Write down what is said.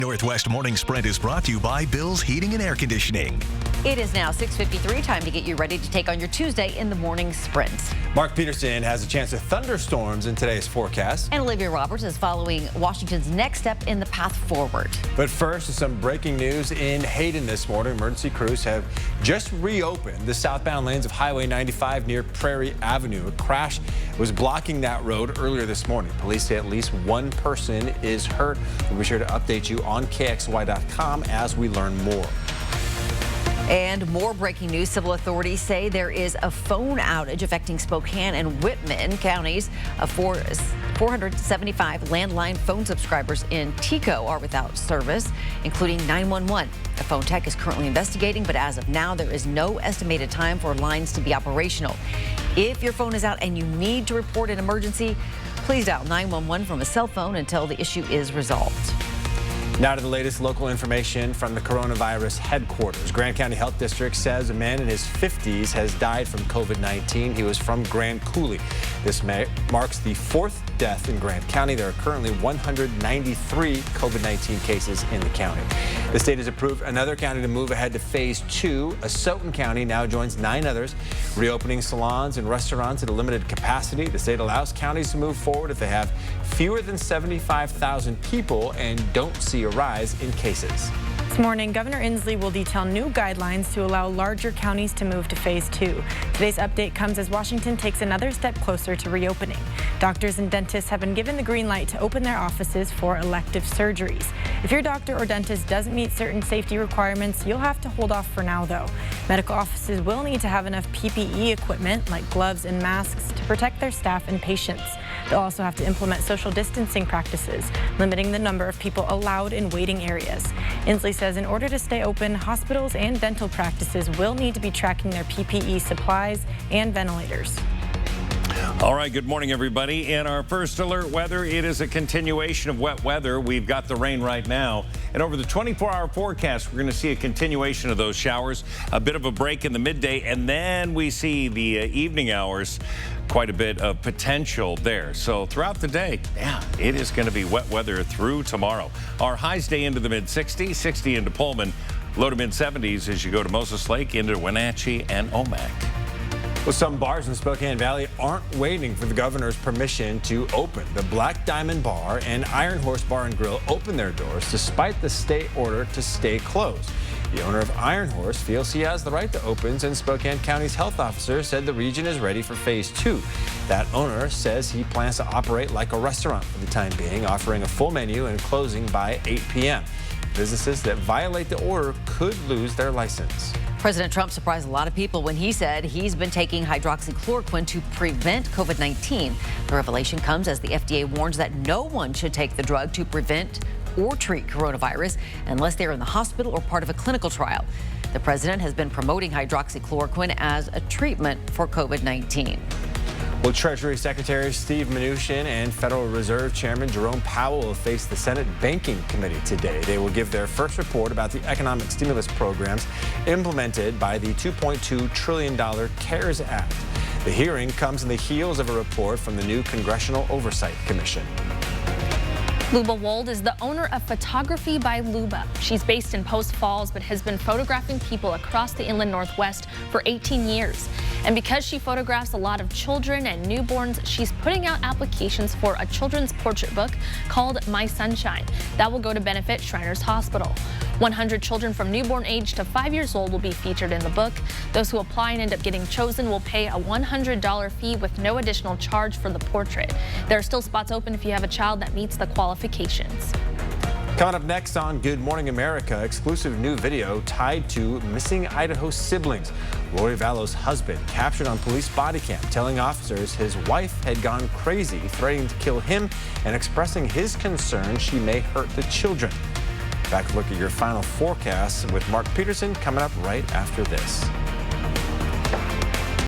Northwest Morning Sprint is brought to you by Bill's Heating and Air Conditioning. It is now 6:53, time to get you ready to take on your Tuesday in the morning sprint. Mark Peterson has a chance of thunderstorms in today's forecast. And Olivia Roberts is following Washington's next step in the path forward. But first, some breaking news in Hayden this morning. Emergency crews have just reopened the southbound lanes of Highway 95 near Prairie Avenue. A crash was blocking that road earlier this morning. Police say at least one person is hurt. We'll be sure to update you on KXLY.com as we learn more. And more breaking news. Civil authorities say there is a phone outage affecting Spokane and Whitman counties. 475 landline phone subscribers in Tico are without service, including 911. The phone tech is currently investigating, but as of now, there is no estimated time for lines to be operational. If your phone is out and you need to report an emergency, please dial 911 from a cell phone until the issue is resolved. Now to the latest local information from the coronavirus headquarters. Grand County Health District says a man in his 50s has died from COVID-19. He was from Grand Coulee. This marks the fourth death in Grand County. There are currently 193 COVID-19 cases in the county. The state has approved another county to move ahead to phase 2. Asotin County now joins 9 others, reopening salons and restaurants at a limited capacity. The state allows counties to move forward if they have fewer than 75,000 people and don't see a rise in cases. This morning, Governor Inslee will detail new guidelines to allow larger counties to move to phase 2. Today's update comes as Washington takes another step closer to reopening. Doctors and dentists have been given the green light to open their offices for elective surgeries. If your doctor or dentist doesn't meet certain safety requirements, you'll have to hold off for now, though. Medical offices will need to have enough PPE equipment like gloves and masks to protect their staff and patients. They'll also have to implement social distancing practices, limiting the number of people allowed in waiting areas. Inslee says in order to stay open, hospitals and dental practices will need to be tracking their PPE supplies and ventilators. All right, good morning, everybody. In our first alert weather, it is a continuation of wet weather. We've got the rain right now. And over the 24-hour forecast, we're going to see a continuation of those showers, a bit of a break in the midday, and then we see the evening hours, quite a bit of potential there. So throughout the day, yeah, it is going to be wet weather through tomorrow. Our highs stay into the mid-60s, 60 into Pullman, low to mid-70s as you go to Moses Lake, into Wenatchee and Omak. Well, some bars in Spokane Valley aren't waiting for the governor's permission to open. The Black Diamond Bar and Iron Horse Bar and Grill opened their doors despite the state order to stay closed. The owner of Iron Horse feels he has the right to open, and Spokane County's health officer said the region is ready for phase 2. That owner says he plans to operate like a restaurant for the time being, offering a full menu and closing by 8 p.m. Businesses that violate the order could lose their license. President Trump surprised a lot of people when he said he's been taking hydroxychloroquine to prevent COVID-19. The revelation comes as the FDA warns that no one should take the drug to prevent or treat coronavirus unless they're in the hospital or part of a clinical trial. The president has been promoting hydroxychloroquine as a treatment for COVID-19. Well, Treasury Secretary Steve Mnuchin and Federal Reserve Chairman Jerome Powell will face the Senate Banking Committee today. They will give their first report about the economic stimulus programs implemented by the $2.2 trillion CARES Act. The hearing comes in the heels of a report from the new Congressional Oversight Commission. Luba Wold is the owner of Photography by Luba. She's based in Post Falls, but has been photographing people across the inland Northwest for 18 years. And because she photographs a lot of children and newborns, she's putting out applications for a children's portrait book called My Sunshine. That will go to benefit Shriners Hospital. 100 children from newborn age to 5 years old will be featured in the book. Those who apply and end up getting chosen will pay a $100 fee with no additional charge for the portrait. There are still spots open if you have a child that meets the qualifications. Coming up next on Good Morning America, exclusive new video tied to missing Idaho siblings. Lori Vallow's husband captured on police body cam telling officers his wife had gone crazy, threatening to kill him and expressing his concern she may hurt the children. Back to look at your final forecast with Mark Peterson coming up right after this.